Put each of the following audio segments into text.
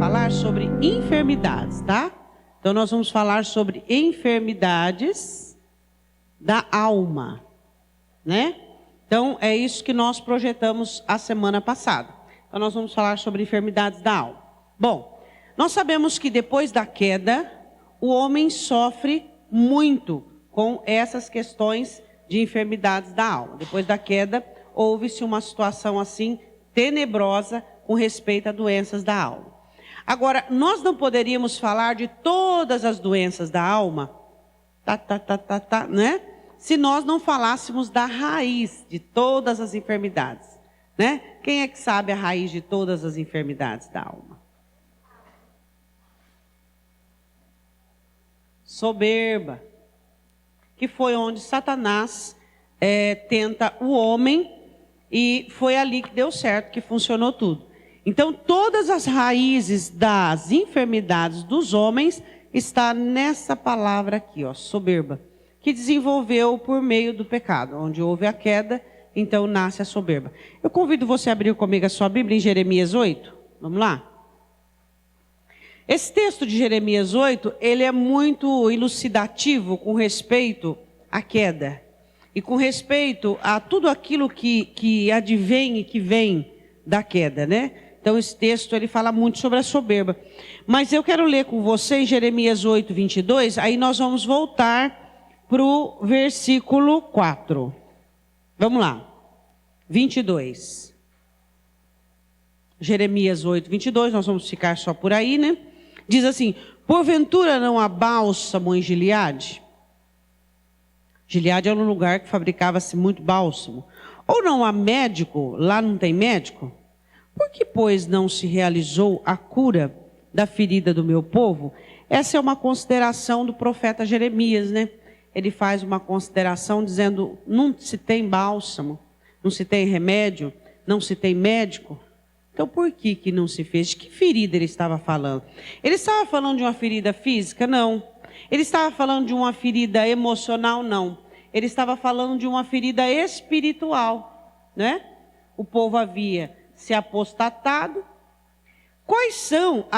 falar sobre enfermidades, tá? Então nós vamos falar sobre enfermidades da alma, né? Então é isso que nós projetamos a semana passada. Então nós vamos falar sobre enfermidades da alma. Bom, nós sabemos que depois da queda, o homem sofre muito com essas questões de enfermidades da alma. Depois da queda, houve-se uma situação assim tenebrosa com respeito a doenças da alma. Agora, nós não poderíamos falar de todas as doenças da alma, né? Se nós não falássemos da raiz de todas as enfermidades, né? Quem é que sabe a raiz de todas as enfermidades da alma? Soberba, que foi onde Satanás tenta o homem, e foi ali que deu certo, que funcionou tudo. Então, todas as raízes das enfermidades dos homens está nessa palavra aqui, ó, soberba, que desenvolveu por meio do pecado. Onde houve a queda, então nasce a soberba. Eu convido você a abrir comigo a sua Bíblia em Jeremias 8. Vamos lá? Esse texto de Jeremias 8, ele é muito elucidativo com respeito à queda. E com respeito a tudo aquilo que advém e que vem da queda, né? Então esse texto ele fala muito sobre a soberba. Mas eu quero ler com vocês Jeremias 8, 22, aí nós vamos voltar para o versículo 4. Vamos lá. 22. Jeremias 8, 22, nós vamos ficar só por aí, né? Diz assim: porventura não há bálsamo em Gileade? Gileade era um lugar que fabricava-se muito bálsamo. Ou não há médico? Lá não tem médico? Por que, pois, não se realizou a cura da ferida do meu povo? Essa é uma consideração do profeta Jeremias, né? Ele faz uma consideração dizendo, não se tem bálsamo, não se tem remédio, não se tem médico. Então, por que não se fez? De que ferida ele estava falando? Ele estava falando de uma ferida física? Não. Ele estava falando de uma ferida emocional? Não. Ele estava falando de uma ferida espiritual, né? O povo havia se apostatado. Quais são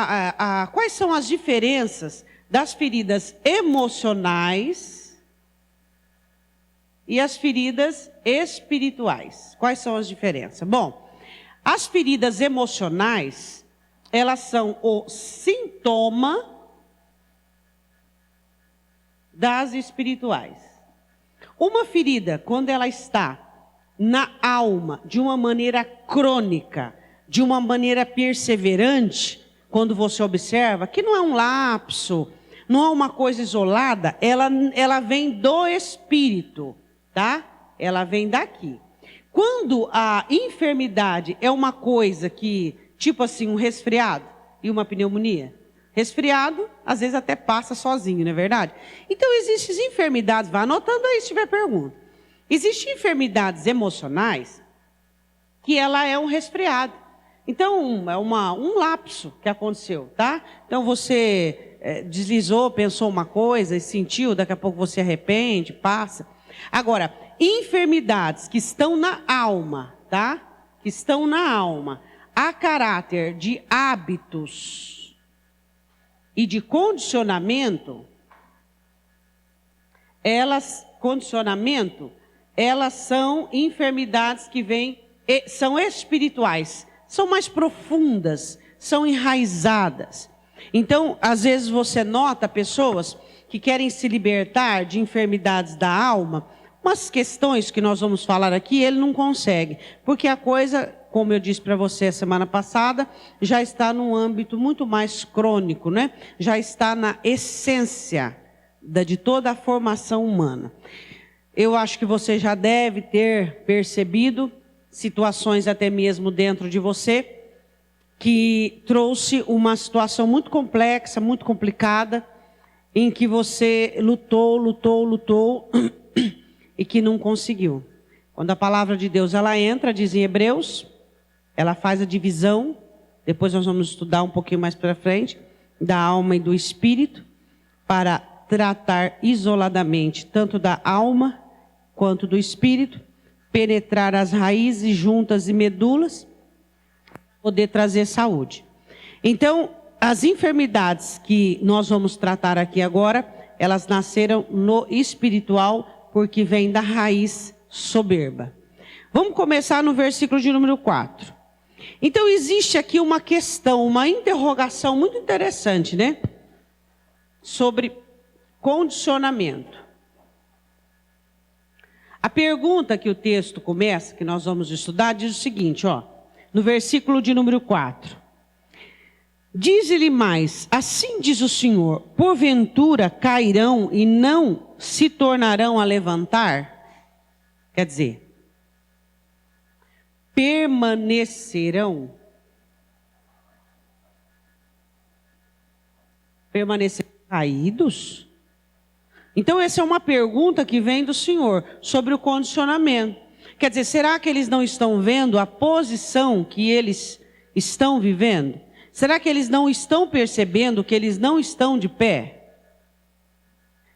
as diferenças das feridas emocionais e as feridas espirituais? Quais são as diferenças? Bom, as feridas emocionais, elas são o sintoma das espirituais. Uma ferida, quando ela está na alma, de uma maneira crônica, de uma maneira perseverante, quando você observa, que não é um lapso, não é uma coisa isolada, ela vem do espírito, tá? Ela vem daqui. Quando a enfermidade é uma coisa que, tipo assim, um resfriado e uma pneumonia, resfriado, às vezes até passa sozinho, não é verdade? Então, existem enfermidades, vá anotando aí se tiver pergunta. Existem enfermidades emocionais que ela é um resfriado. Então, é um lapso que aconteceu, tá? Então, você deslizou, pensou uma coisa e sentiu, daqui a pouco você arrepende, passa. Agora, enfermidades que estão na alma, tá? Que estão na alma, a caráter de hábitos e de condicionamento, elas são enfermidades que são espirituais, são mais profundas, são enraizadas. Então, às vezes você nota pessoas que querem se libertar de enfermidades da alma, umas questões que nós vamos falar aqui, ele não consegue, porque a coisa, como eu disse para você a semana passada, já está num âmbito muito mais crônico, né? Já está na essência de toda a formação humana. Eu acho que você já deve ter percebido situações até mesmo dentro de você, que trouxe uma situação muito complexa, muito complicada, em que você lutou, e que não conseguiu. Quando a palavra de Deus ela entra, diz em Hebreus, ela faz a divisão, depois nós vamos estudar um pouquinho mais para frente, da alma e do espírito, para tratar isoladamente tanto da alma quanto do espírito, penetrar as raízes, juntas e medulas, poder trazer saúde. Então, as enfermidades que nós vamos tratar aqui agora, elas nasceram no espiritual, porque vem da raiz soberba. Vamos começar no versículo de número 4. Então existe aqui uma questão, uma interrogação muito interessante, né? Sobre condicionamento. A pergunta que o texto começa, que nós vamos estudar, diz o seguinte, ó, no versículo de número 4. Diz-lhe mais, assim diz o Senhor, porventura cairão e não se tornarão a levantar? Quer dizer, permanecerão caídos? Então essa é uma pergunta que vem do Senhor sobre o condicionamento. Quer dizer, será que eles não estão vendo a posição que eles estão vivendo? Será que eles não estão percebendo que eles não estão de pé?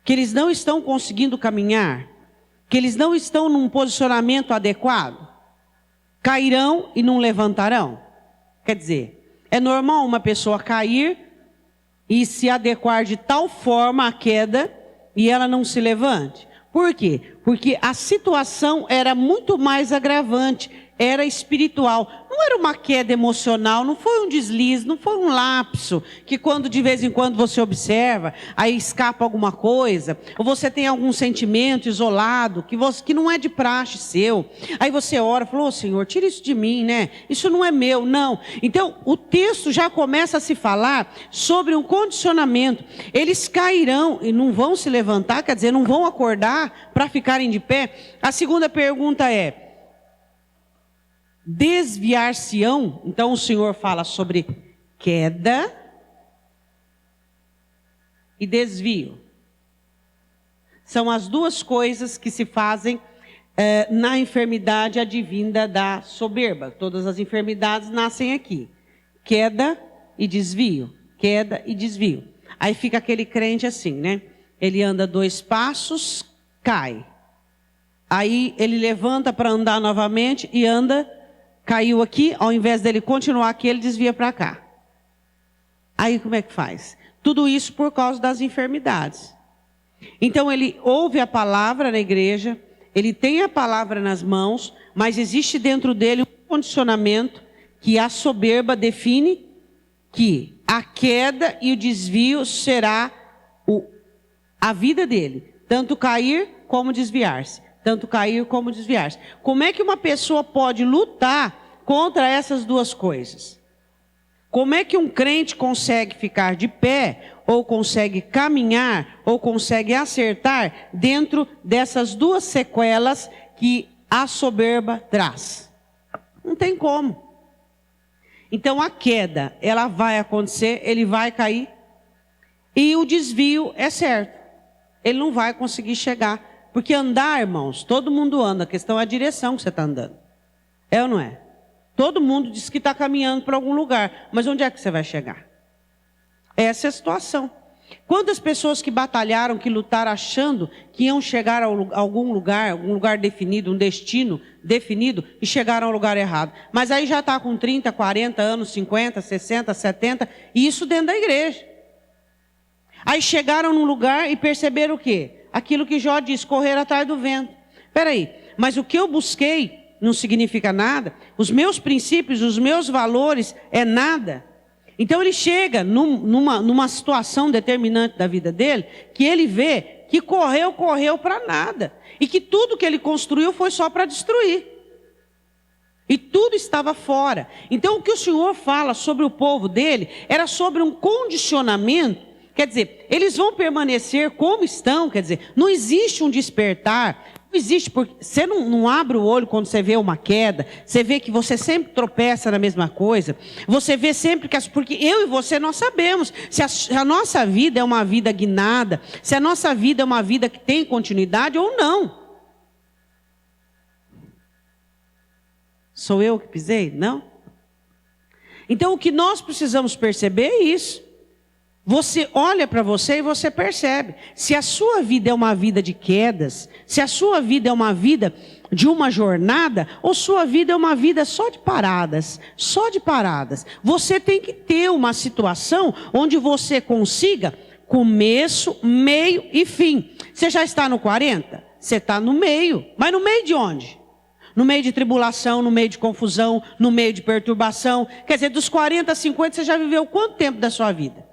Que eles não estão conseguindo caminhar? Que eles não estão num posicionamento adequado? Cairão e não levantarão? Quer dizer, é normal uma pessoa cair e se adequar de tal forma à queda e ela não se levante? Por quê? Porque a situação era muito mais agravante, era espiritual. Não era uma queda emocional, não foi um deslize, não foi um lapso, que quando de vez em quando você observa, aí escapa alguma coisa, ou você tem algum sentimento isolado, que não é de praxe seu. Aí você ora, falou, oh, Senhor, tira isso de mim, né? Isso não é meu, não. Então, o texto já começa a se falar sobre um condicionamento. Eles cairão e não vão se levantar, quer dizer, não vão acordar para ficarem de pé. A segunda pergunta é, desviar-se-ão? Então o Senhor fala sobre queda e desvio. São as duas coisas que se fazem na enfermidade advinda da soberba. Todas as enfermidades nascem aqui. Queda e desvio. Queda e desvio. Aí fica aquele crente assim, né? Ele anda 2 passos, cai. Aí ele levanta para andar novamente e anda. Caiu aqui, ao invés dele continuar aqui, ele desvia para cá. Aí como é que faz? Tudo isso por causa das enfermidades. Então ele ouve a palavra na igreja, ele tem a palavra nas mãos, mas existe dentro dele um condicionamento que a soberba define que a queda e o desvio será a vida dele. Tanto cair como desviar-se. Tanto cair como desviar-se. Como é que uma pessoa pode lutar contra essas duas coisas? Como é que um crente consegue ficar de pé, ou consegue caminhar, ou consegue acertar dentro dessas duas sequelas que a soberba traz? Não tem como. Então a queda, ela vai acontecer, ele vai cair, e o desvio é certo. Ele não vai conseguir chegar. Porque andar, irmãos, todo mundo anda. A questão é a direção que você está andando. É ou não é? Todo mundo diz que está caminhando para algum lugar. Mas onde é que você vai chegar? Essa é a situação. Quantas pessoas que batalharam, que lutaram achando que iam chegar a algum lugar definido, um destino definido, e chegaram ao lugar errado. Mas aí já está com 30, 40 anos, 50, 60, 70, e isso dentro da igreja. Aí chegaram num lugar e perceberam o quê? Aquilo que Jó diz, correr atrás do vento. Espera aí, mas o que eu busquei não significa nada? Os meus princípios, os meus valores é nada? Então ele chega numa situação determinante da vida dele, que ele vê que correu para nada. E que tudo que ele construiu foi só para destruir. E tudo estava fora. Então o que o Senhor fala sobre o povo dele, era sobre um condicionamento. Quer dizer, eles vão permanecer como estão, quer dizer, não existe um despertar, não existe, porque você não abre o olho quando você vê uma queda, você vê que você sempre tropeça na mesma coisa, você vê sempre que, porque eu e você nós sabemos, se a nossa vida é uma vida guinada, se a nossa vida é uma vida que tem continuidade ou não. Sou eu que pisei? Não? Então o que nós precisamos perceber é isso. Você olha para você e você percebe. Se a sua vida é uma vida de quedas, se a sua vida é uma vida de uma jornada, ou sua vida é uma vida só de paradas, só de paradas. Você tem que ter uma situação onde você consiga começo, meio e fim. Você já está no 40? Você está no meio. Mas no meio de onde? No meio de tribulação, no meio de confusão, no meio de perturbação. Quer dizer, dos 40 a 50, você já viveu quanto tempo da sua vida?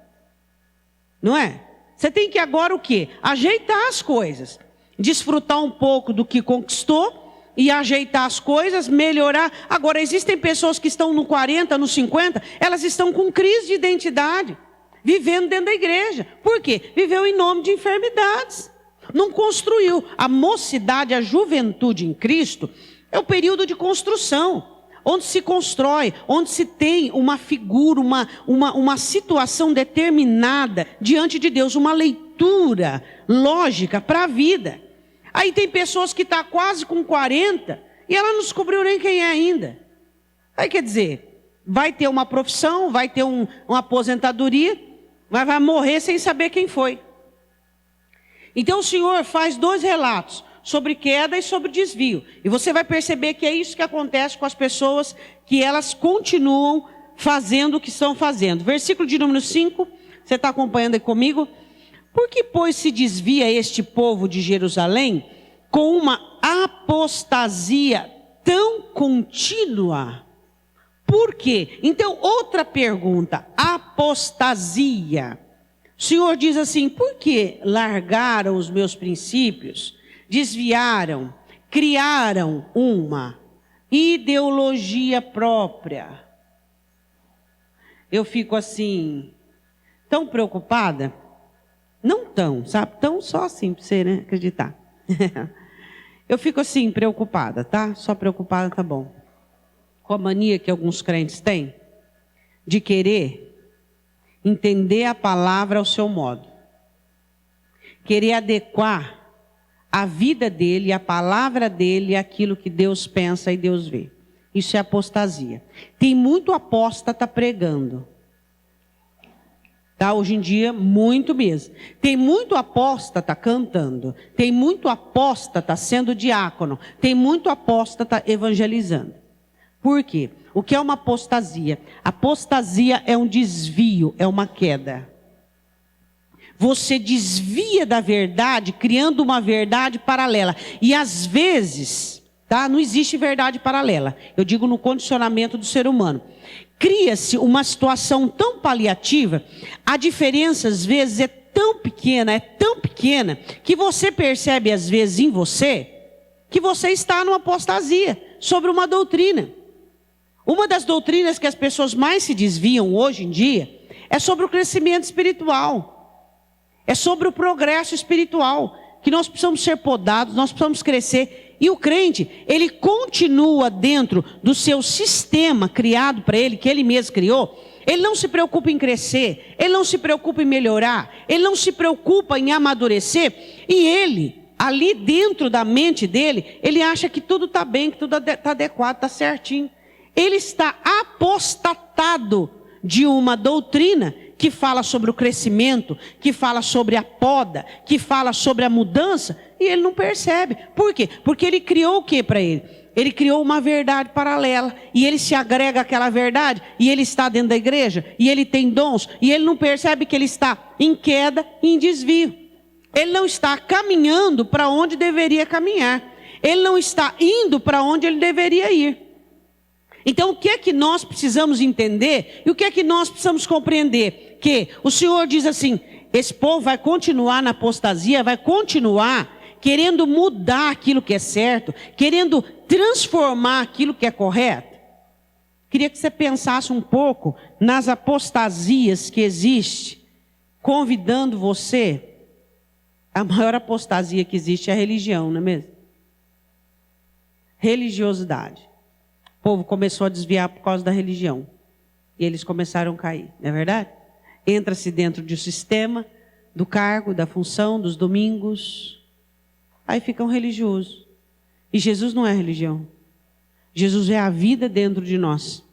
Não é? Você tem que agora o quê? Ajeitar as coisas. Desfrutar um pouco do que conquistou e ajeitar as coisas, melhorar. Agora, existem pessoas que estão no 40, no 50, elas estão com crise de identidade, vivendo dentro da igreja. Por quê? Viveu em nome de enfermidades. Não construiu. A mocidade, a juventude em Cristo é o período de construção, onde se constrói, onde se tem uma figura, uma situação determinada diante de Deus, uma leitura lógica para a vida. Aí tem pessoas que estão quase com 40 e ela não descobriu nem quem é ainda. Aí quer dizer, vai ter uma profissão, vai ter uma aposentadoria, mas vai morrer sem saber quem foi. Então o Senhor faz 2 relatos, sobre queda e sobre desvio. E você vai perceber que é isso que acontece com as pessoas, que elas continuam fazendo o que estão fazendo. Versículo de número 5, você está acompanhando aí comigo? Por que, pois, se desvia este povo de Jerusalém com uma apostasia tão contínua? Por quê? Então, outra pergunta, apostasia. O Senhor diz assim, por que largaram os meus princípios, desviaram, criaram uma ideologia própria? Eu fico assim, tão preocupada. Não tão, sabe? Tão só assim para você, né, acreditar. Eu fico assim, preocupada, tá? Só preocupada, tá bom. Com a mania que alguns crentes têm de querer entender a palavra ao seu modo. Querer adequar a vida dele, a palavra dele, àquilo que Deus pensa e Deus vê. Isso é apostasia. Tem muito apóstata pregando. Tá? Hoje em dia, muito mesmo. Tem muito apóstata cantando. Tem muito apóstata sendo diácono. Tem muito apóstata evangelizando. Por quê? O que é uma apostasia? Apostasia é um desvio, é uma queda. Você desvia da verdade, criando uma verdade paralela. E às vezes, tá? Não existe verdade paralela. Eu digo no condicionamento do ser humano. Cria-se uma situação tão paliativa, a diferença às vezes é tão pequena, que você percebe às vezes em você, que você está numa apostasia sobre uma doutrina. Uma das doutrinas que as pessoas mais se desviam hoje em dia, é sobre o crescimento espiritual. É sobre o progresso espiritual, que nós precisamos ser podados, nós precisamos crescer. E o crente, ele continua dentro do seu sistema criado para ele, que ele mesmo criou. Ele não se preocupa em crescer, ele não se preocupa em melhorar, ele não se preocupa em amadurecer. E ele, ali dentro da mente dele, ele acha que tudo está bem, que tudo está adequado, está certinho. Ele está apostatado de uma doutrina que fala sobre o crescimento, que fala sobre a poda, que fala sobre a mudança, e ele não percebe. Por quê? Porque ele criou o que para ele? Ele criou uma verdade paralela, e ele se agrega àquela verdade, e ele está dentro da igreja, e ele tem dons, e ele não percebe que ele está em queda e em desvio. Ele não está caminhando para onde deveria caminhar. Ele não está indo para onde ele deveria ir. Então, o que é que nós precisamos entender e o que é que nós precisamos compreender? Que o Senhor diz assim, esse povo vai continuar na apostasia, vai continuar querendo mudar aquilo que é certo, querendo transformar aquilo que é correto. Queria que você pensasse um pouco nas apostasias que existem, convidando você. A maior apostasia que existe é a religião, não é mesmo? Religiosidade. O povo começou a desviar por causa da religião. E eles começaram a cair, não é verdade? Entra-se dentro de um sistema, do cargo, da função, dos domingos. Aí ficam religiosos. E Jesus não é religião. Jesus é a vida dentro de nós.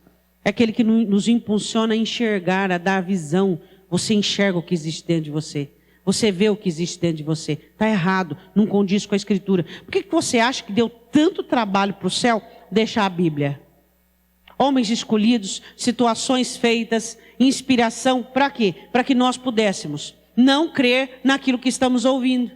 É aquele que nos impulsiona a enxergar, a dar visão. Você enxerga o que existe dentro de você. Você vê o que existe dentro de você. Está errado, não condiz com a Escritura. Por que você acha que deu tanto trabalho para o céu deixar a Bíblia? Homens escolhidos, situações feitas, inspiração, para quê? Para que nós pudéssemos não crer naquilo que estamos ouvindo.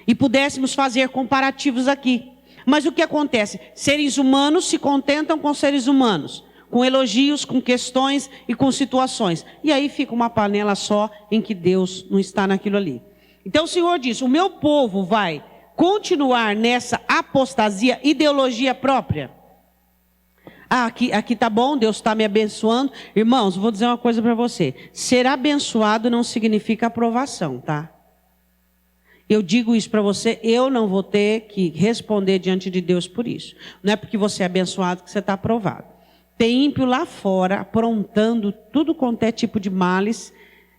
E pudéssemos fazer comparativos aqui. Mas o que acontece? Seres humanos se contentam com seres humanos. Com elogios, com questões e com situações. E aí fica uma panela só em que Deus não está naquilo ali. Então o Senhor diz, o meu povo vai continuar nessa apostasia, ideologia própria. Ah, aqui tá bom, Deus está me abençoando. Irmãos, vou dizer uma coisa para você. Ser abençoado não significa aprovação, tá? Eu digo isso para você, eu não vou ter que responder diante de Deus por isso. Não é porque você é abençoado que você está aprovado. Tem ímpio lá fora, aprontando tudo quanto é tipo de males,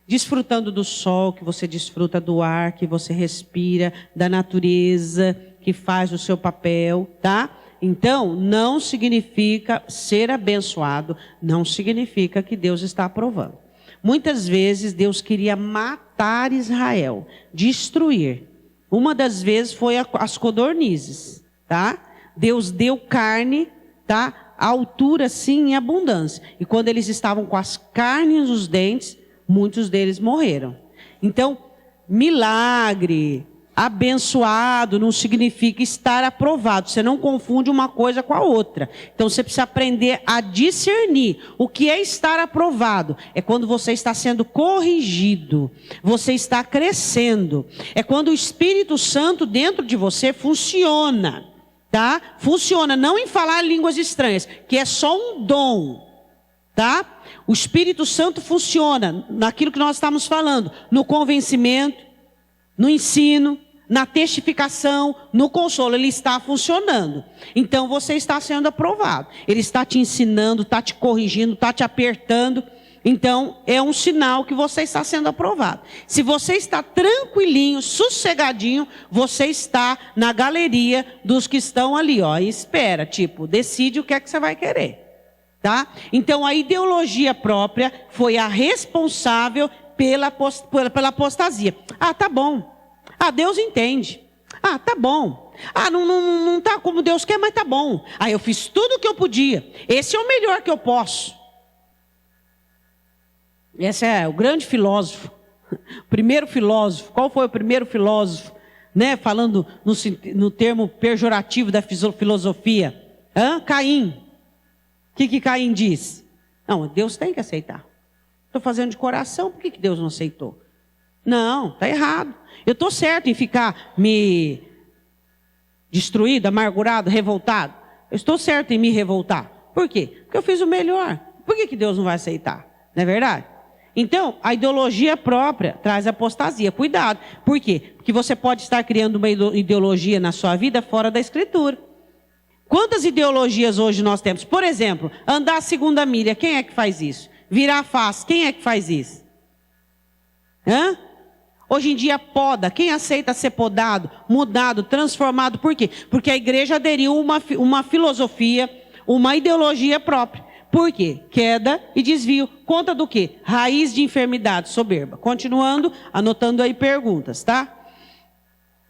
desfrutando do sol, que você desfruta do ar, que você respira, da natureza, que faz o seu papel, tá? Então, não significa ser abençoado, não significa que Deus está aprovando. Muitas vezes Deus queria matar Israel, destruir. Uma das vezes foi as codornizes, tá? Deus deu carne, tá? A altura sim em abundância. E quando eles estavam com as carnes nos dentes, muitos deles morreram. Então, milagre, abençoado não significa estar aprovado. Você não confunde uma coisa com a outra. Então você precisa aprender a discernir. O que é estar aprovado? É quando você está sendo corrigido. Você está crescendo. É quando o Espírito Santo dentro de você funciona. Tá? Funciona não em falar línguas estranhas, que é só um dom. Tá? O Espírito Santo funciona naquilo que nós estamos falando. No convencimento, no ensino, na testificação, no consolo, ele está funcionando. Então você está sendo aprovado. Ele está te ensinando, está te corrigindo, está te apertando. Então é um sinal que você está sendo aprovado. Se você está tranquilinho, sossegadinho, você está na galeria dos que estão ali, ó, e espera, tipo, decide o que é que você vai querer. Tá? Então a ideologia própria foi a responsável pela apostasia. Ah, tá bom. Ah, Deus entende. Ah, tá bom. Ah, não tá como Deus quer, mas tá bom. Ah, eu fiz tudo o que eu podia. Esse é o melhor que eu posso. Esse é o grande filósofo. O primeiro filósofo. Qual foi o primeiro filósofo? Né? Falando no termo pejorativo da filosofia. Caim. O que Caim diz? Não, Deus tem que aceitar. Estou fazendo de coração, por que Deus não aceitou? Não, está errado. Eu estou certo em ficar me destruído, amargurado, revoltado. Eu estou certo em me revoltar. Por quê? Porque eu fiz o melhor. Por que Deus não vai aceitar? Não é verdade? Então, a ideologia própria traz apostasia. Cuidado. Por quê? Porque você pode estar criando uma ideologia na sua vida fora da Escritura. Quantas ideologias hoje nós temos? Por exemplo, andar a segunda milha. Quem é que faz isso? Virar a face. Quem é que faz isso? Hoje em dia poda. Quem aceita ser podado, mudado, transformado? Por quê? Porque a igreja aderiu uma filosofia, uma ideologia própria. Por quê? Queda e desvio. Conta do quê? Raiz de enfermidade, soberba. Continuando, anotando aí perguntas, tá?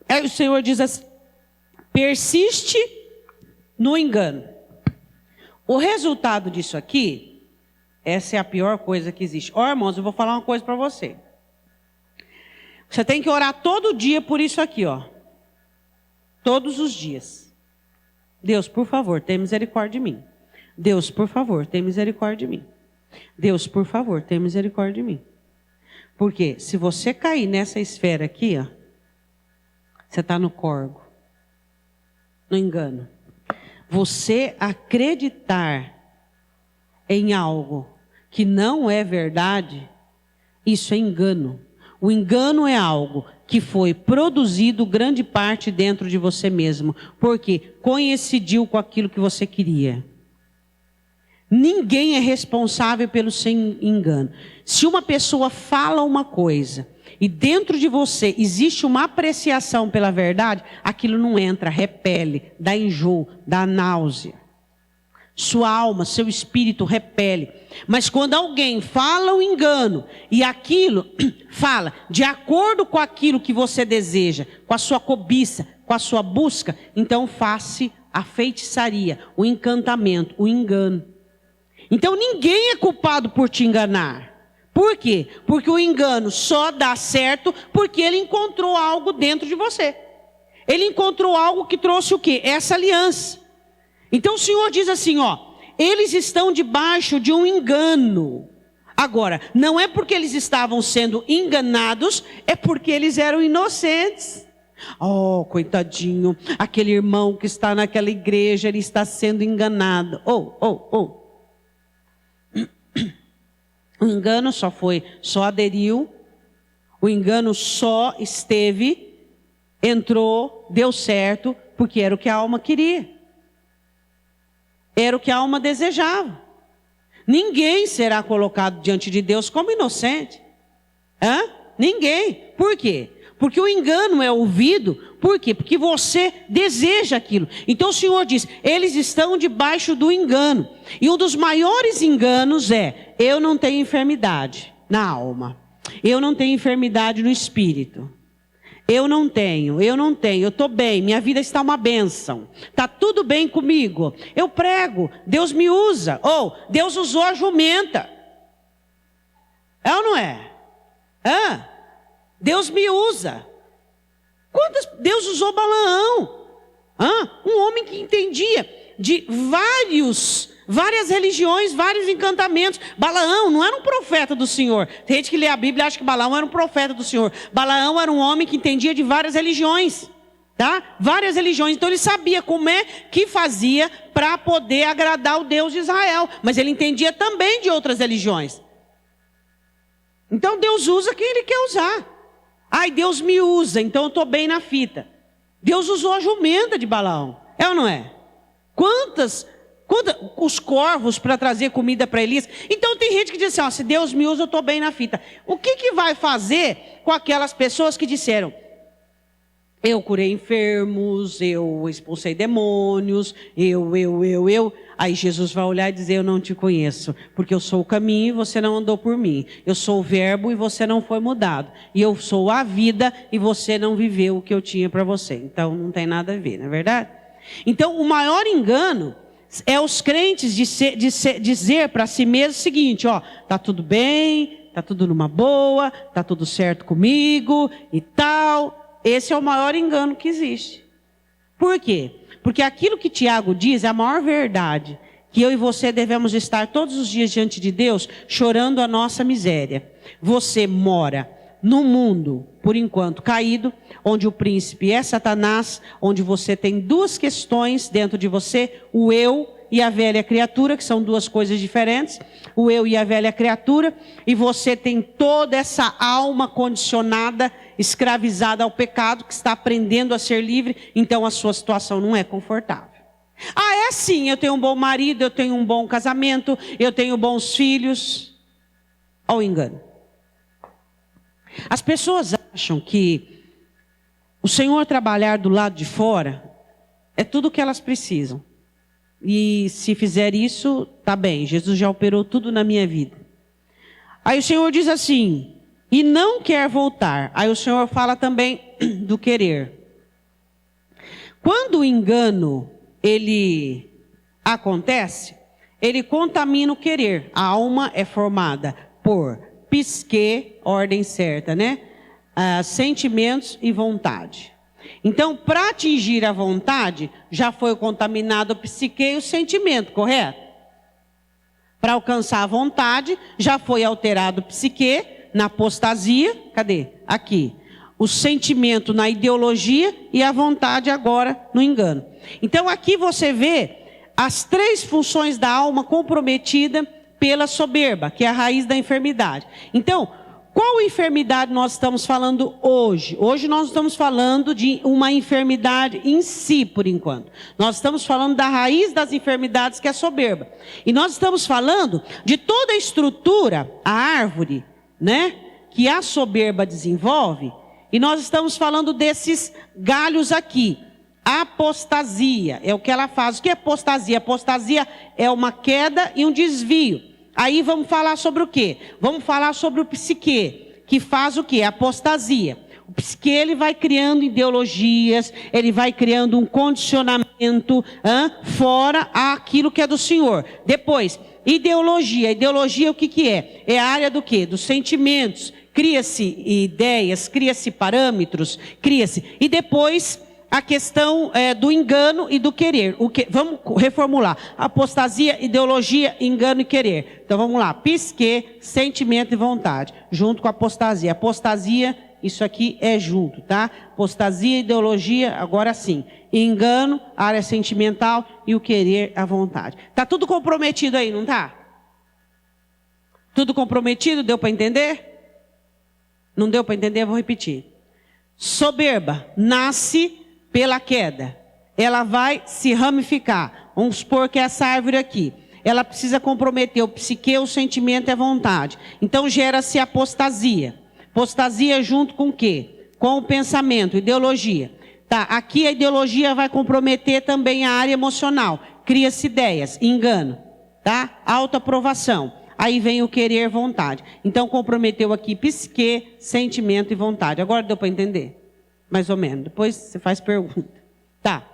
Aí o Senhor diz assim, persiste no engano. O resultado disso aqui, essa é a pior coisa que existe. Ó, irmãos, eu vou falar uma coisa para você. Você tem que orar todo dia por isso aqui, ó. Todos os dias. Deus, por favor, tenha misericórdia de mim. Deus, por favor, tenha misericórdia de mim. Deus, por favor, tenha misericórdia de mim. Porque se você cair nessa esfera aqui, ó, você está no corgo, no engano. Você acreditar em algo que não é verdade, isso é engano. O engano é algo que foi produzido grande parte dentro de você mesmo, porque coincidiu com aquilo que você queria. Ninguém é responsável pelo seu engano. Se uma pessoa fala uma coisa e dentro de você existe uma apreciação pela verdade, aquilo não entra, repele, dá enjoo, dá náusea. Sua alma, seu espírito repele. Mas quando alguém fala o engano e aquilo fala de acordo com aquilo que você deseja, com a sua cobiça, com a sua busca, então faça a feitiçaria, o encantamento, o engano. Então ninguém é culpado por te enganar. Por quê? Porque o engano só dá certo porque ele encontrou algo dentro de você. Ele encontrou algo que trouxe o quê? Essa aliança. Então o Senhor diz assim, eles estão debaixo de um engano. Agora, não é porque eles estavam sendo enganados, é porque eles eram inocentes. Oh, coitadinho, aquele irmão que está naquela igreja, ele está sendo enganado. O engano só aderiu, o engano só esteve, entrou, deu certo, porque era o que a alma queria. Era o que a alma desejava. Ninguém será colocado diante de Deus como inocente. Ninguém. Por quê? Porque o engano é ouvido. Por quê? Porque você deseja aquilo. Então o Senhor diz, eles estão debaixo do engano. E um dos maiores enganos é, eu não tenho enfermidade na alma. Eu não tenho enfermidade no espírito. Eu não tenho, eu estou bem, minha vida está uma bênção, está tudo bem comigo, eu prego, Deus me usa, Deus usou a jumenta, é ou não é? Deus me usa, Deus usou Balaão, um homem que entendia de várias religiões, vários encantamentos. Balaão não era um profeta do Senhor. Tem gente que lê a Bíblia e acha que Balaão era um profeta do Senhor. Balaão era um homem que entendia de várias religiões, tá? Várias religiões. Então ele sabia como é que fazia para poder agradar o Deus de Israel. Mas ele entendia também de outras religiões. Então Deus usa quem Ele quer usar. Deus me usa, então eu estou bem na fita. Deus usou a jumenta de Balaão. É ou não é? Quantos os corvos para trazer comida para Elias. Então tem gente que diz assim, se Deus me usa, eu estou bem na fita. O que vai fazer com aquelas pessoas que disseram, eu curei enfermos, eu expulsei demônios, eu. Aí Jesus vai olhar e dizer, eu não te conheço, porque eu sou o caminho e você não andou por mim. Eu sou o verbo e você não foi mudado. E eu sou a vida e você não viveu o que eu tinha para você. Então não tem nada a ver, não é verdade? Então o maior engano é os crentes dizer para si mesmo o seguinte, tá tudo bem, tá tudo numa boa, tá tudo certo comigo e tal. Esse é o maior engano que existe. Por quê? Porque aquilo que Tiago diz é a maior verdade, que eu e você devemos estar todos os dias diante de Deus, chorando a nossa miséria. Você mora num mundo, por enquanto, caído, onde o príncipe é Satanás, onde você tem duas questões dentro de você, o eu e a velha criatura, que são duas coisas diferentes, o eu e a velha criatura, e você tem toda essa alma condicionada, escravizada ao pecado, que está aprendendo a ser livre, então a sua situação não é confortável. É sim, eu tenho um bom marido, eu tenho um bom casamento, eu tenho bons filhos. Olha o engano. As pessoas acham que o Senhor trabalhar do lado de fora é tudo o que elas precisam. E se fizer isso, tá bem, Jesus já operou tudo na minha vida. Aí o Senhor diz assim, e não quer voltar. Aí o Senhor fala também do querer. Quando o engano, ele acontece, ele contamina o querer. A alma é formada por psique, ordem certa, né? Sentimentos e vontade. Então, para atingir a vontade, já foi contaminado o psique e o sentimento, correto? Para alcançar a vontade, já foi alterado o psique na apostasia, cadê? Aqui. O sentimento na ideologia e a vontade agora no engano. Então, aqui você vê as três funções da alma comprometida pela soberba, que é a raiz da enfermidade. Então, qual enfermidade nós estamos falando hoje? Hoje nós estamos falando de uma enfermidade em si, por enquanto. Nós estamos falando da raiz das enfermidades, que é a soberba. E nós estamos falando de toda a estrutura, a árvore, né, que a soberba desenvolve. E nós estamos falando desses galhos aqui. Apostasia é o que ela faz. O que é apostasia? Apostasia é uma queda e um desvio. Aí vamos falar sobre o quê? Vamos falar sobre o psique, que faz o quê? Apostasia. O psique, ele vai criando ideologias, ele vai criando um condicionamento fora aquilo que é do Senhor. Depois, ideologia. Ideologia o que é? É a área do quê? Dos sentimentos. Cria-se ideias, cria-se parâmetros, cria-se. E depois, a questão do engano e do querer. Vamos reformular. Apostasia, ideologia, engano e querer. Então vamos lá. Psique, sentimento e vontade. Junto com a apostasia. Apostasia, isso aqui é junto, tá? Apostasia, ideologia, agora sim. Engano, área sentimental e o querer, a vontade. Tá tudo comprometido aí, não tá? Tudo comprometido? Deu para entender? Não deu para entender? Vou repetir. Soberba nasce pela queda. Ela vai se ramificar. Vamos supor que essa árvore aqui, ela precisa comprometer o psique, o sentimento e a vontade. Então gera-se apostasia. Apostasia junto com o quê? Com o pensamento, ideologia. Tá, aqui a ideologia vai comprometer também a área emocional. Cria-se ideias, engano, tá? Autoaprovação. Aí vem o querer, vontade. Então comprometeu aqui psique, sentimento e vontade. Agora deu para entender? Mais ou menos. Depois você faz pergunta. Tá.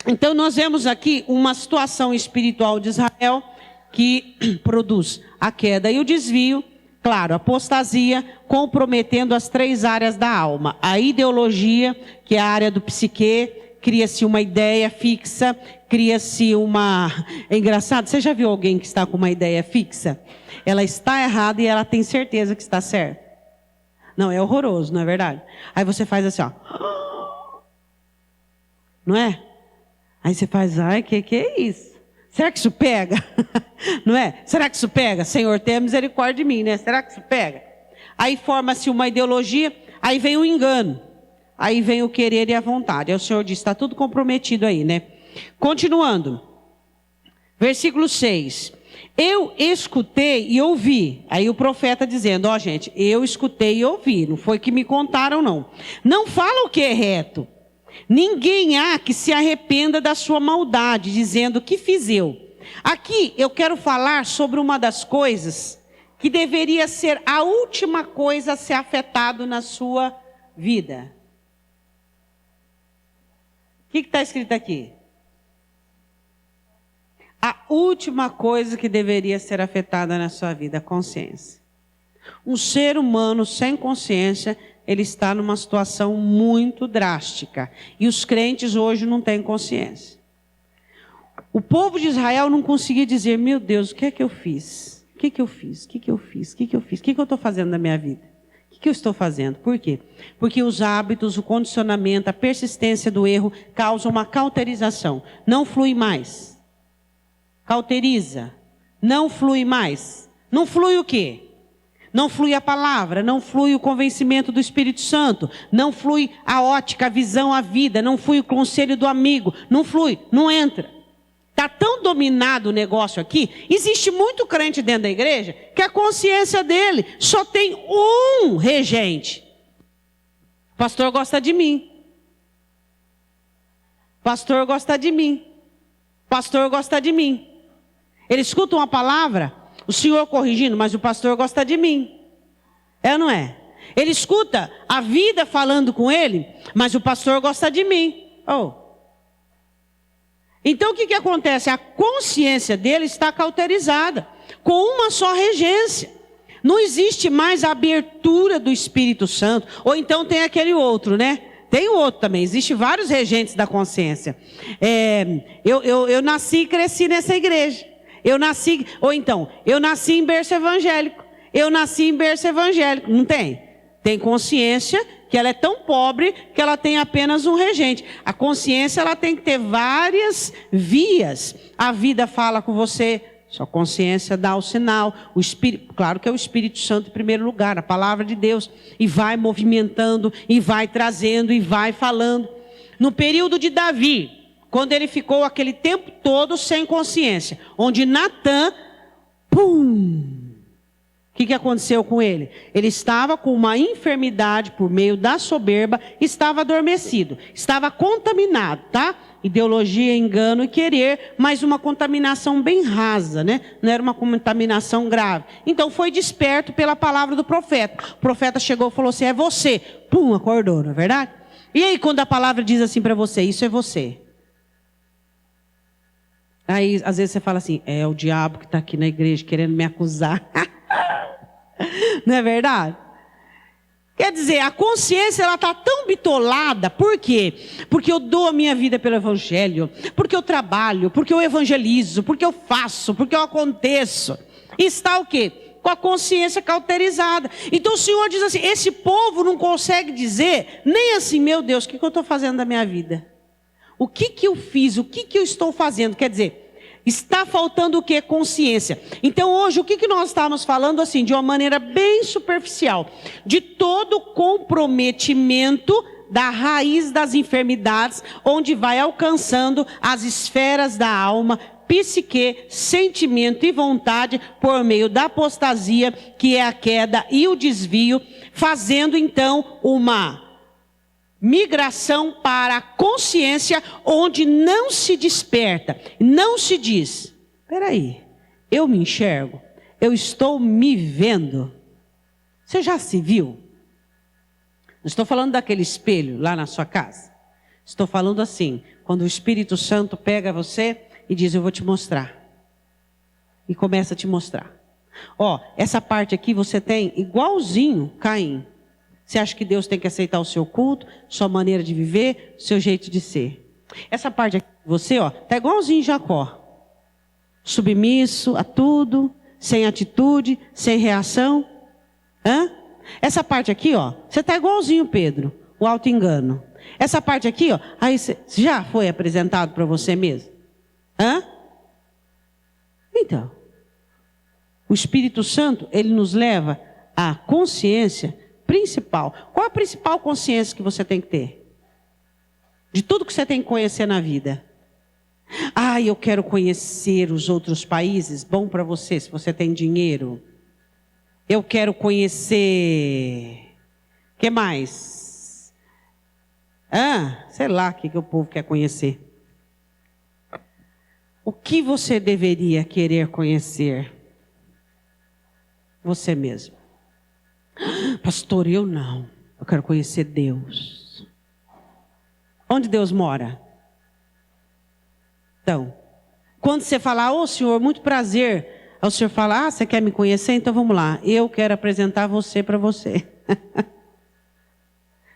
Então nós vemos aqui uma situação espiritual de Israel que produz a queda e o desvio. Claro, apostasia, comprometendo as 3 áreas da alma. A ideologia, que é a área do psique, cria-se uma ideia fixa, cria-se uma... É engraçado, você já viu alguém que está com uma ideia fixa? Ela está errada e ela tem certeza que está certa. Não, é horroroso, não é verdade? Aí você faz assim, ó. Não é? Aí você faz, ai, que é isso? Será que isso pega? Não é? Será que isso pega? Senhor, tenha misericórdia de mim, né? Será que isso pega? Aí forma-se uma ideologia, aí vem o engano. Aí vem o querer e a vontade. Aí o Senhor diz, está tudo comprometido aí, né? Continuando. Versículo 6. Eu escutei e ouvi. Aí o profeta dizendo, ó gente, eu escutei e ouvi. Não foi que me contaram, não. Não fala o que é reto. Ninguém há que se arrependa da sua maldade, dizendo, que fiz eu? Aqui eu quero falar sobre uma das coisas que deveria ser a última coisa a ser afetado na sua vida. O que está escrito aqui? A última coisa que deveria ser afetada na sua vida, a consciência. Um ser humano sem consciência, ele está numa situação muito drástica. E os crentes hoje não têm consciência. O povo de Israel não conseguia dizer, meu Deus, o que é que eu fiz? O que é que eu fiz? O que é que eu fiz? O que é que eu fiz? O que é que eu estou fazendo na minha vida? O que eu estou fazendo? Por quê? Porque os hábitos, o condicionamento, a persistência do erro causam uma cauterização. Não flui mais. Cauteriza. Não flui mais. Não flui o quê? Não flui a palavra, não flui o convencimento do Espírito Santo, não flui a ótica, a visão, a vida, não flui o conselho do amigo, não flui, não entra. Está tão dominado o negócio aqui, existe muito crente dentro da igreja, que a consciência dele só tem um regente. O pastor gosta de mim. O pastor gosta de mim. O pastor gosta de mim. Ele escuta uma palavra, o senhor corrigindo, mas o pastor gosta de mim. É ou não é? Ele escuta a vida falando com ele, mas o pastor gosta de mim. Oh. Então o que acontece? A consciência dele está cauterizada, com uma só regência. Não existe mais a abertura do Espírito Santo. Ou então tem aquele outro, né? Tem o outro também. Existem vários regentes da consciência. Eu nasci e cresci nessa igreja. Eu nasci em berço evangélico. Eu nasci em berço evangélico. Não tem? Tem consciência que ela é tão pobre que ela tem apenas um regente. A consciência, ela tem que ter várias vias. A vida fala com você, sua consciência dá o sinal. O Espírito, claro que é o Espírito Santo em primeiro lugar, a palavra de Deus. E vai movimentando, e vai trazendo, e vai falando. No período de Davi, quando ele ficou aquele tempo todo sem consciência, onde Natã, pum! O que aconteceu com ele? Ele estava com uma enfermidade por meio da soberba, estava adormecido, estava contaminado, tá? Ideologia, engano e querer, mas uma contaminação bem rasa, né? Não era uma contaminação grave. Então foi desperto pela palavra do profeta. O profeta chegou e falou assim, é você. Pum, acordou, não é verdade? E aí quando a palavra diz assim para você, isso é você. Aí às vezes você fala assim, é o diabo que está aqui na igreja querendo me acusar. Não é verdade? Quer dizer, a consciência ela está tão bitolada, por quê? Porque eu dou a minha vida pelo evangelho, porque eu trabalho, porque eu evangelizo, porque eu faço, porque eu aconteço. E está o quê? Com a consciência cauterizada. Então o Senhor diz assim, esse povo não consegue dizer, nem assim, meu Deus, o que eu estou fazendo da minha vida? O que eu fiz? O que eu estou fazendo? Quer dizer, está faltando o quê? Consciência. Então hoje, o que nós estamos falando assim, de uma maneira bem superficial, de todo comprometimento da raiz das enfermidades, onde vai alcançando as esferas da alma, psique, sentimento e vontade, por meio da apostasia, que é a queda e o desvio, fazendo então uma migração para a consciência, onde não se desperta, não se diz, espera aí, eu me enxergo, eu estou me vendo. Você já se viu? Não estou falando daquele espelho lá na sua casa. Estou falando assim, quando o Espírito Santo pega você e diz, eu vou te mostrar. E começa a te mostrar. Ó, essa parte aqui você tem igualzinho Caim. Você acha que Deus tem que aceitar o seu culto, sua maneira de viver, seu jeito de ser? Essa parte aqui, você, ó, tá igualzinho Jacó. Submisso a tudo, sem atitude, sem reação. Hã? Essa parte aqui, ó, você tá igualzinho Pedro, o auto-engano. Essa parte aqui, ó, aí você já foi apresentado para você mesmo? Hã? Então, o Espírito Santo, ele nos leva à consciência principal. Qual a principal consciência que você tem que ter? De tudo que você tem que conhecer na vida. Ah, eu quero conhecer os outros países. Bom para você, se você tem dinheiro. Eu quero conhecer... O que mais? Sei lá o que o povo quer conhecer. O que você deveria querer conhecer? Você mesmo. Pastor, eu não. Eu quero conhecer Deus. Onde Deus mora? Então, quando você falar, ô Senhor, muito prazer. Aí o Senhor fala, você quer me conhecer? Então vamos lá. Eu quero apresentar você para você.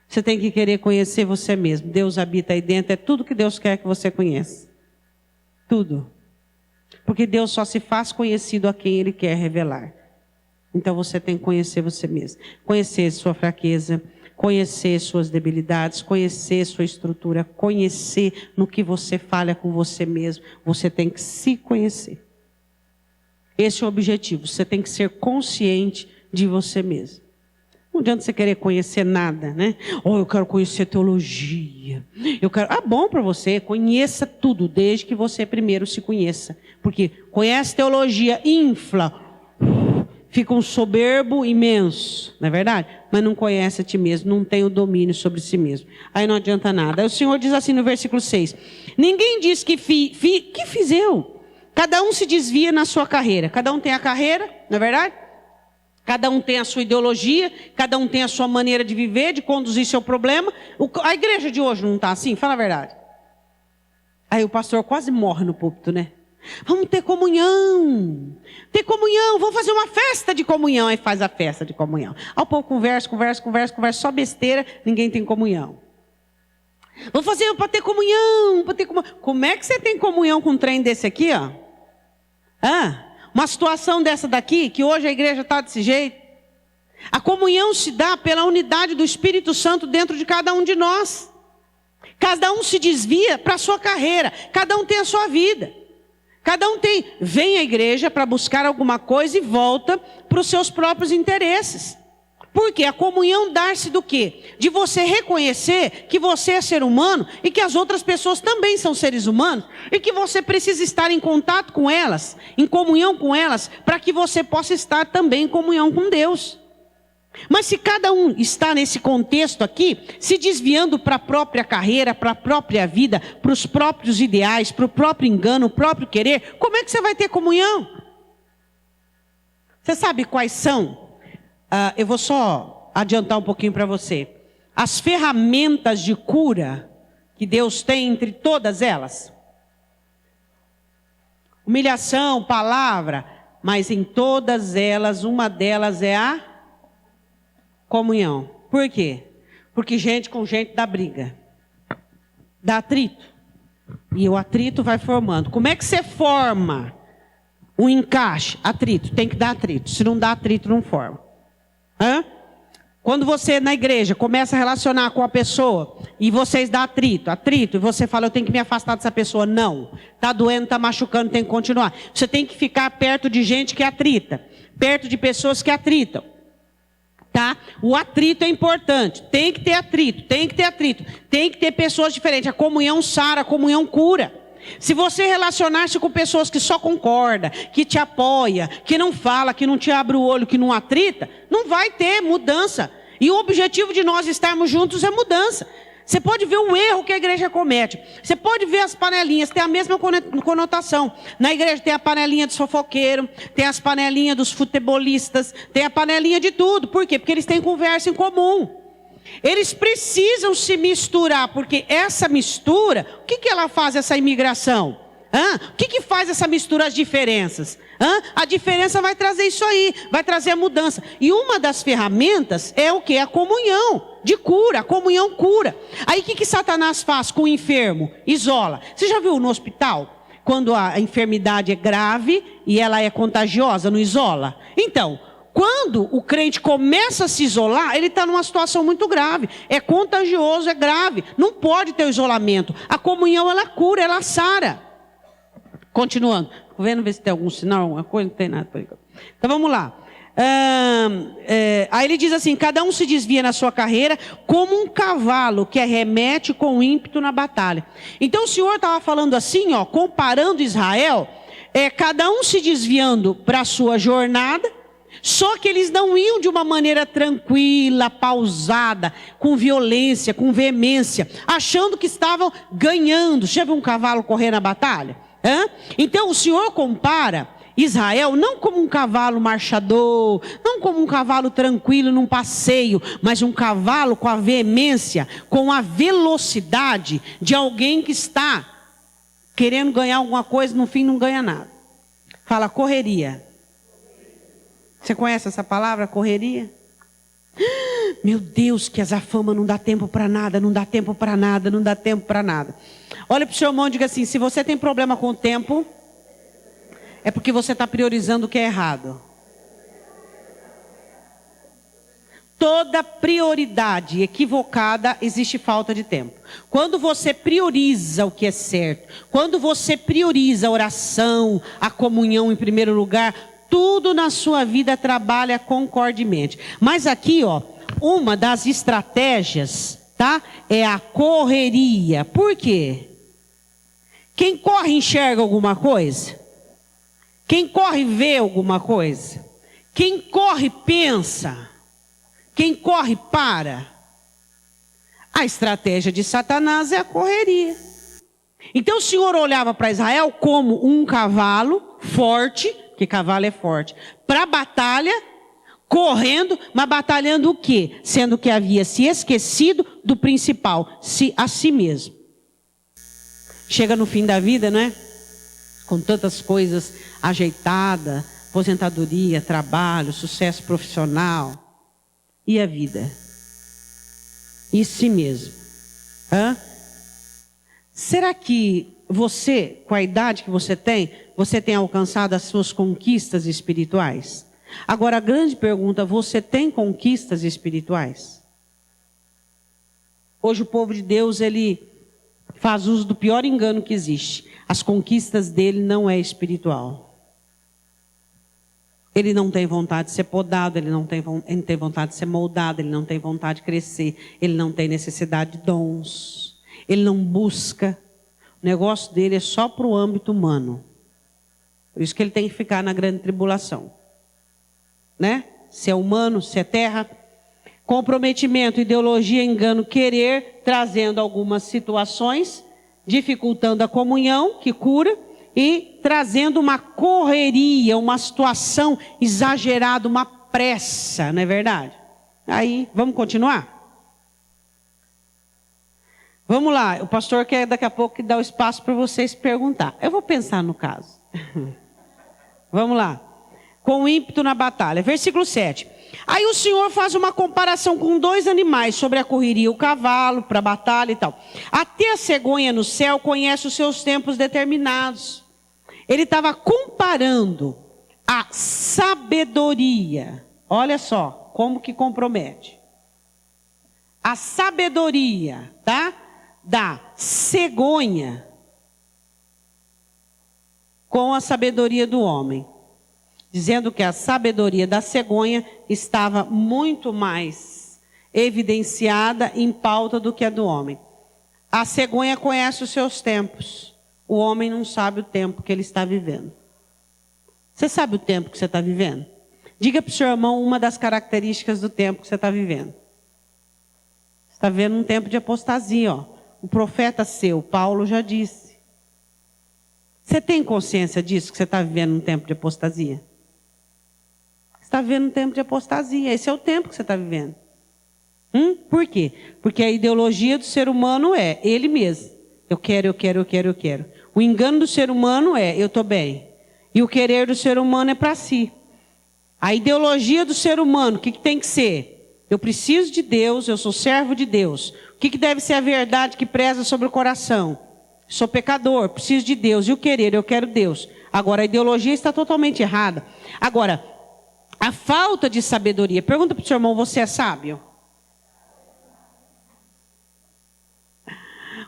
Você tem que querer conhecer você mesmo. Deus habita aí dentro. É tudo que Deus quer que você conheça. Tudo. Porque Deus só se faz conhecido a quem Ele quer revelar. Então você tem que conhecer você mesmo. Conhecer sua fraqueza, conhecer suas debilidades, conhecer sua estrutura, conhecer no que você falha com você mesmo. Você tem que se conhecer. Esse é o objetivo. Você tem que ser consciente de você mesmo. Não adianta você querer conhecer nada, né? Eu quero conhecer teologia. Eu quero... bom para você. Conheça tudo, desde que você primeiro se conheça. Porque conhece teologia, infla... Fica um soberbo imenso, não é verdade? Mas não conhece a ti mesmo, não tem o domínio sobre si mesmo. Aí não adianta nada. Aí o Senhor diz assim no versículo 6. Ninguém diz que fiz eu. Cada um se desvia na sua carreira. Cada um tem a carreira, não é verdade? Cada um tem a sua ideologia, cada um tem a sua maneira de viver, de conduzir seu problema. A igreja de hoje não está assim? Fala a verdade. Aí o pastor quase morre no púlpito, né? Vamos ter comunhão, vamos fazer uma festa de comunhão. Aí faz a festa de comunhão. Aí o povo conversa, só besteira, ninguém tem comunhão. Vamos fazer para ter comunhão, Como é que você tem comunhão com um trem desse aqui, ó? Uma situação dessa daqui, que hoje a igreja está desse jeito. A comunhão se dá pela unidade do Espírito Santo dentro de cada um de nós. Cada um se desvia para a sua carreira, cada um tem a sua vida. Cada um vem à igreja para buscar alguma coisa e volta para os seus próprios interesses. Porque a comunhão dá-se do quê? De você reconhecer que você é ser humano e que as outras pessoas também são seres humanos e que você precisa estar em contato com elas, em comunhão com elas, para que você possa estar também em comunhão com Deus. Mas se cada um está nesse contexto aqui, se desviando para a própria carreira, para a própria vida, para os próprios ideais, para o próprio engano, o próprio querer, como é que você vai ter comunhão? Você sabe quais são? Eu vou só adiantar um pouquinho para você. As ferramentas de cura que Deus tem entre todas elas. Humilhação, palavra, mas em todas elas, uma delas é a comunhão. Por quê? Porque gente com gente dá briga. Dá atrito. E o atrito vai formando. Como é que você forma um encaixe? Atrito. Tem que dar atrito. Se não dá atrito, não forma. Quando você na igreja começa a relacionar com a pessoa e vocês dão atrito, e você fala, eu tenho que me afastar dessa pessoa. Não, está doendo, está machucando, tem que continuar. Você tem que ficar perto de gente que atrita, perto de pessoas que atritam. Tá? O atrito é importante, tem que ter atrito, tem que ter pessoas diferentes. A comunhão sara, a comunhão cura. Se você relacionar-se com pessoas que só concordam, que te apoia, que não fala, que não te abre o olho, que não atrita, não vai ter mudança. E o objetivo de nós estarmos juntos é mudança. Você pode ver o erro que a igreja comete. Você pode ver as panelinhas, tem a mesma conotação. Na igreja tem a panelinha do fofoqueiro, tem as panelinhas dos futebolistas, tem a panelinha de tudo. Por quê? Porque eles têm conversa em comum. Eles precisam se misturar, porque essa mistura, o que ela faz, essa imigração? O que faz essa mistura, as diferenças? A diferença vai trazer isso aí, vai trazer a mudança. E uma das ferramentas é o que? A comunhão de cura, a comunhão cura. Aí o que Satanás faz com o enfermo? Isola. Você já viu no hospital? Quando a enfermidade é grave e ela é contagiosa, não isola? Então, quando o crente começa a se isolar, ele está numa situação muito grave. É contagioso, é grave. Não pode ter o isolamento. A comunhão, ela cura, ela sara. Continuando. Vou vendo ver se tem algum sinal, alguma coisa. Não tem nada por enquanto. Então vamos lá. Aí ele diz assim, cada um se desvia na sua carreira como um cavalo que arremete com ímpeto na batalha. Então o Senhor estava falando assim, ó, comparando Israel, cada um se desviando para a sua jornada. Só que eles não iam de uma maneira tranquila, pausada, com violência, com veemência, achando que estavam ganhando. Já viu um cavalo correr na batalha? Então o Senhor compara Israel não como um cavalo marchador, não como um cavalo tranquilo num passeio, mas um cavalo com a veemência, com a velocidade de alguém que está querendo ganhar alguma coisa, no fim não ganha nada. Fala correria. Você conhece essa palavra, correria? Meu Deus, que essa fama não dá tempo para nada, não dá tempo para nada, não dá tempo para nada. Olha para o seu irmão e diga assim, se você tem problema com o tempo, é porque você está priorizando o que é errado. Toda prioridade equivocada existe falta de tempo. Quando você prioriza o que é certo, quando você prioriza a oração, a comunhão em primeiro lugar, tudo na sua vida trabalha concordemente. Mas aqui, ó, uma das estratégias, tá? É a correria. Por quê? Quem corre enxerga alguma coisa? Quem corre vê alguma coisa? Quem corre pensa? Quem corre para? A estratégia de Satanás é a correria. Então o Senhor olhava para Israel como um cavalo forte, que cavalo é forte, para a batalha, correndo, mas batalhando o quê? Sendo que havia se esquecido do principal, a si mesmo. Chega no fim da vida, não é? Com tantas coisas ajeitadas, aposentadoria, trabalho, sucesso profissional. E a vida? E si mesmo? Será que você, com a idade que você tem alcançado as suas conquistas espirituais? Agora a grande pergunta, você tem conquistas espirituais? Hoje o povo de Deus, ele faz uso do pior engano que existe. As conquistas dele não é espiritual. Ele não tem vontade de ser podado, ele não tem vontade de ser moldado, ele não tem vontade de crescer, ele não tem necessidade de dons, ele não busca. O negócio dele é só para o âmbito humano. Por isso que ele tem que ficar na grande tribulação. Né? Se é humano, se é terra. Comprometimento, ideologia, engano, querer, trazendo algumas situações, dificultando a comunhão, que cura, e trazendo uma correria, uma situação exagerada, uma pressa, não é verdade? Aí, vamos continuar? Vamos lá, o pastor quer daqui a pouco dar o espaço para vocês perguntar. Eu vou pensar no caso. Vamos lá. Com ímpeto na batalha. Versículo 7. Aí o Senhor faz uma comparação com 2 animais sobre a correria, o cavalo para a batalha e tal. Até a cegonha no céu conhece os seus tempos determinados. Ele estava comparando a sabedoria. Olha só, como que compromete. A sabedoria, tá? Da cegonha com a sabedoria do homem. Dizendo que a sabedoria da cegonha estava muito mais evidenciada em pauta do que a do homem. A cegonha conhece os seus tempos. O homem não sabe o tempo que ele está vivendo. Você sabe o tempo que você está vivendo? Diga para o seu irmão uma das características do tempo que você está vivendo. Você está vivendo um tempo de apostasia, ó. O profeta seu, Paulo, já disse. Você tem consciência disso, que você está vivendo um tempo de apostasia? Você está vivendo um tempo de apostasia. Esse é o tempo que você está vivendo. Por quê? Porque a ideologia do ser humano é ele mesmo. Eu quero, eu quero, eu quero, eu quero. O engano do ser humano é eu estou bem. E o querer do ser humano é para si. A ideologia do ser humano, o que tem que ser? Eu preciso de Deus, eu sou servo de Deus. O que deve ser a verdade que preza sobre o coração? Sou pecador, preciso de Deus. E o querer, eu quero Deus. Agora, a ideologia está totalmente errada. Agora, a falta de sabedoria. Pergunta para o seu irmão, você é sábio?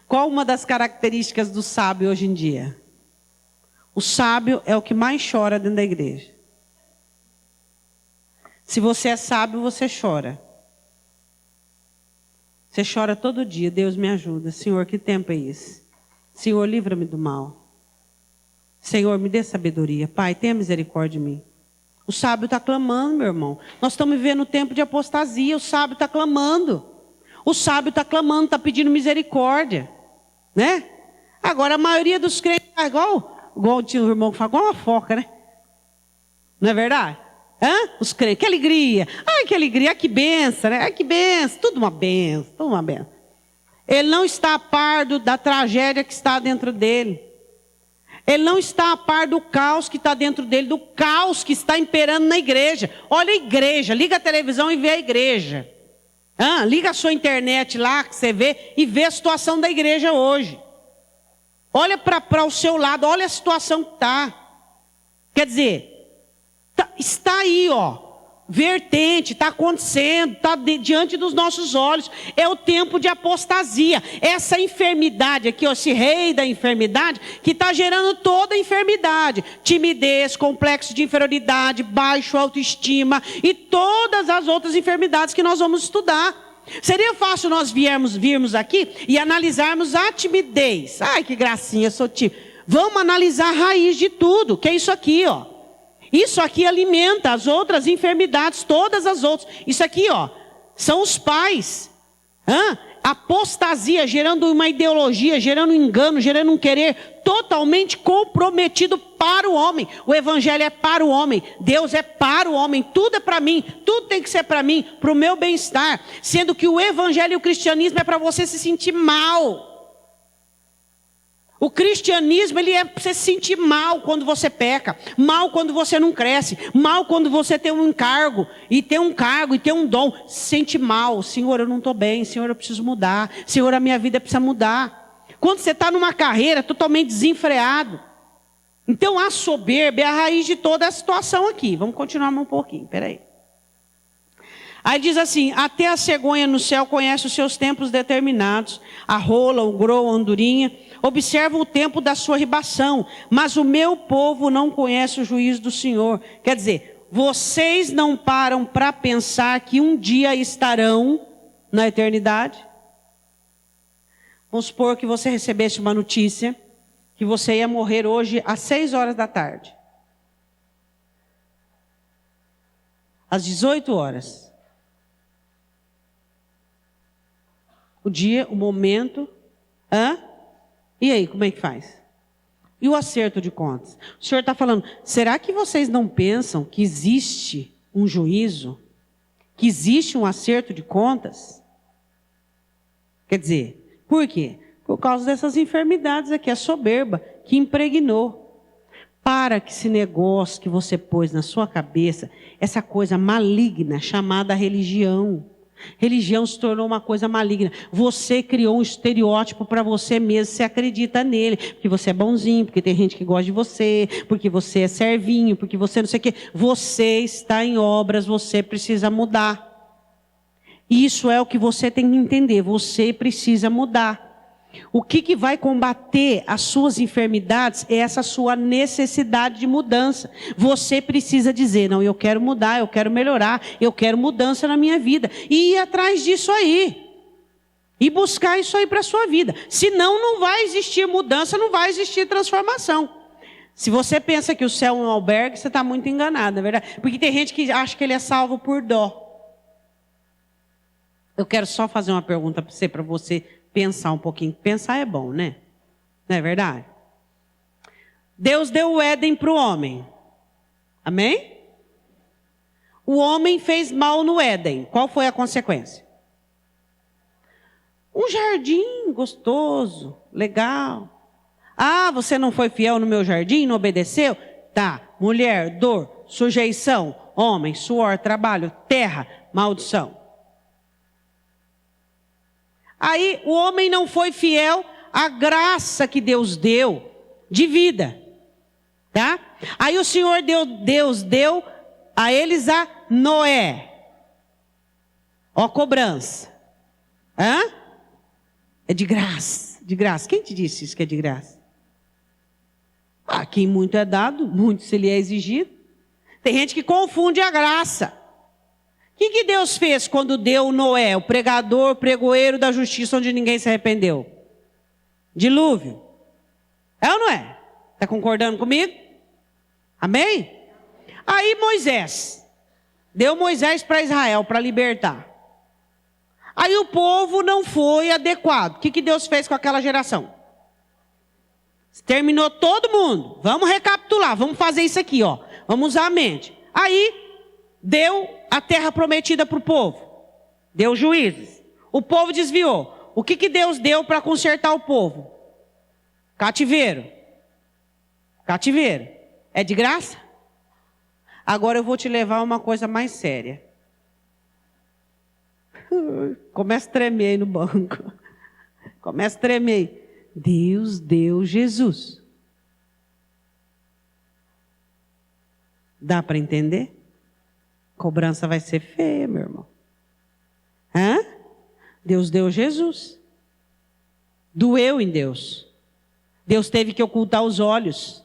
Qual uma das características do sábio hoje em dia? O sábio é o que mais chora dentro da igreja. Se você é sábio, você chora. Você chora todo dia. Deus me ajuda. Senhor, que tempo é esse? Senhor, livra-me do mal. Senhor, me dê sabedoria. Pai, tenha misericórdia de mim. O sábio está clamando, meu irmão. Nós estamos vivendo um tempo de apostasia. O sábio está clamando. O sábio está clamando, está pedindo misericórdia. Né? Agora, a maioria dos crentes é igual tinha um irmão que fala, igual uma foca, né? Não é verdade? Os crentes, que alegria. Ai, que alegria, que benção, né? Ai, que benção. Tudo uma benção, tudo uma benção. Ele não está a par da tragédia que está dentro dele. Ele não está a par do caos que está dentro dele, do caos que está imperando na igreja. Olha a igreja, liga a televisão e vê a igreja. Liga a sua internet lá, que você vê, e vê a situação da igreja hoje. Olha para o seu lado, olha a situação que está. Quer dizer, está aí, ó. Vertente, está acontecendo, está diante dos nossos olhos. É o tempo de apostasia. Essa enfermidade aqui, ó, esse rei da enfermidade, que está gerando toda a enfermidade. Timidez, complexo de inferioridade, baixo autoestima e todas as outras enfermidades que nós vamos estudar. Seria fácil nós virmos aqui e analisarmos a timidez. Ai, que gracinha, sou tímido. Vamos analisar a raiz de tudo, que é isso aqui, ó. Isso aqui alimenta as outras enfermidades, todas as outras. Isso aqui, ó, são os pais. Apostasia, gerando uma ideologia, gerando um engano, gerando um querer totalmente comprometido para o homem. O evangelho é para o homem, Deus é para o homem, tudo é para mim, tudo tem que ser para mim, para o meu bem-estar. Sendo que o evangelho e o cristianismo é para você se sentir mal. O cristianismo, ele é para você se sentir mal quando você peca, mal quando você não cresce, mal quando você tem um encargo, e tem um dom, se sente mal. Senhor, eu não estou bem, Senhor, eu preciso mudar, Senhor, a minha vida precisa mudar. Quando você está numa carreira totalmente desenfreado. Então a soberba é a raiz de toda a situação aqui. Vamos continuar um pouquinho, peraí. Aí diz assim, até a cegonha no céu conhece os seus tempos determinados, a rola, o grou, a andorinha, observa o tempo da sua ribação, mas o meu povo não conhece o juízo do Senhor. Quer dizer, vocês não param para pensar que um dia estarão na eternidade? Vamos supor que você recebesse uma notícia que você ia morrer hoje às 6 horas da tarde. Às 18 horas. O dia, o momento. E aí, como é que faz? E o acerto de contas? O Senhor está falando, será que vocês não pensam que existe um juízo? Que existe um acerto de contas? Quer dizer, por quê? Por causa dessas enfermidades aqui, a soberba que impregnou. Para que esse negócio que você pôs na sua cabeça, essa coisa maligna chamada religião. Religião se tornou uma coisa maligna. Você criou um estereótipo para você mesmo, você acredita nele, porque você é bonzinho, porque tem gente que gosta de você, porque você é servinho, porque você não sei o quê. Você está em obras, você precisa mudar. Isso é o que você tem que entender, você precisa mudar. O que vai combater as suas enfermidades é essa sua necessidade de mudança. Você precisa dizer, não, eu quero mudar, eu quero melhorar, eu quero mudança na minha vida. E ir atrás disso aí. E buscar isso aí para a sua vida. Senão não vai existir mudança, não vai existir transformação. Se você pensa que o céu é um albergue, você está muito enganado, não é verdade? Porque tem gente que acha que ele é salvo por dó. Eu quero só fazer uma pergunta para você pensar um pouquinho. Pensar é bom, né? Não é verdade? Deus deu o Éden para o homem. Amém? O homem fez mal no Éden. Qual foi a consequência? Um jardim gostoso, legal. Ah, você não foi fiel no meu jardim, não obedeceu? Tá. Mulher, dor, sujeição. Homem, suor, trabalho, terra, maldição. Aí o homem não foi fiel à graça que Deus deu de vida, tá? Aí o Senhor Deus deu a eles a Noé. Ó, cobrança. É de graça, de graça. Quem te disse isso que é de graça? Ah, quem muito é dado, muito se lhe é exigido. Tem gente que confunde a graça. O que Deus fez quando deu Noé, o pregador, pregoeiro da justiça, onde ninguém se arrependeu? Dilúvio. É ou não é? Está concordando comigo? Amém? Aí Moisés. Deu Moisés para Israel, para libertar. Aí o povo não foi adequado. O que Deus fez com aquela geração? Terminou todo mundo. Vamos recapitular, vamos fazer isso aqui, ó. Vamos usar a mente. Aí deu a terra prometida para o povo. Deu juízes. O povo desviou. O que Deus deu para consertar o povo? Cativeiro. Cativeiro. É de graça? Agora eu vou te levar a uma coisa mais séria. Começa a tremer aí no banco. Começa a tremer. Deus deu Jesus. Dá para entender? Cobrança vai ser feia, meu irmão. Deus deu Jesus. Doeu em Deus. Deus teve que ocultar os olhos.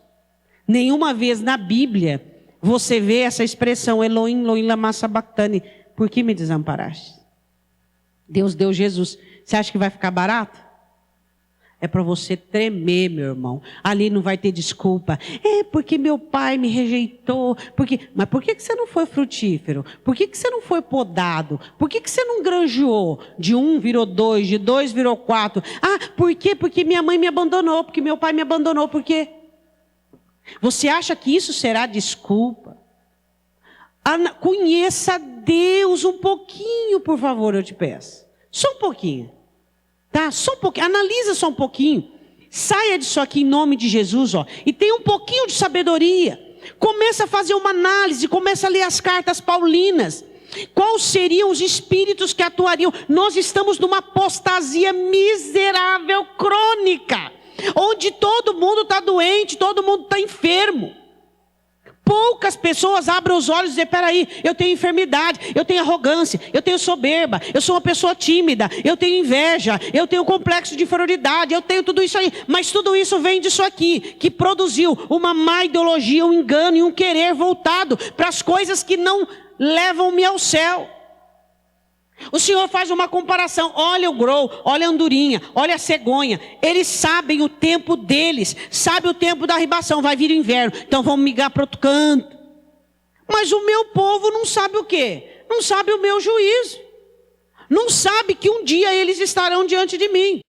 Nenhuma vez na Bíblia você vê essa expressão, Elohim, Elohim, lama sabachthani. Por que me desamparaste? Deus deu Jesus. Você acha que vai ficar barato? É para você tremer, meu irmão. Ali não vai ter desculpa. É porque meu pai me rejeitou. Mas por que você não foi frutífero? Por que você não foi podado? Por que você não granjeou? De 1 virou 2, de 2 virou 4. Ah, por quê? Porque minha mãe me abandonou, porque meu pai me abandonou. Por quê? Você acha que isso será desculpa? Conheça Deus um pouquinho, por favor, eu te peço. Só um pouquinho. Tá? Só um pouquinho. Analisa só um pouquinho. Saia disso aqui em nome de Jesus, ó. E tenha um pouquinho de sabedoria. Começa a fazer uma análise. Começa a ler as cartas paulinas. Quais seriam os espíritos que atuariam? Nós estamos numa apostasia miserável, crônica. Onde todo mundo está doente, todo mundo está enfermo. Poucas pessoas abrem os olhos e dizem, peraí, eu tenho enfermidade, eu tenho arrogância, eu tenho soberba, eu sou uma pessoa tímida, eu tenho inveja, eu tenho complexo de inferioridade, eu tenho tudo isso aí. Mas tudo isso vem disso aqui, que produziu uma má ideologia, um engano e um querer voltado para as coisas que não levam-me ao céu. O Senhor faz uma comparação, olha o grou, olha a andorinha, olha a cegonha, eles sabem o tempo deles, sabem o tempo da ribação, vai vir o inverno, então vamos migrar para outro canto. Mas o meu povo não sabe o quê? Não sabe o meu juízo, não sabe que um dia eles estarão diante de mim.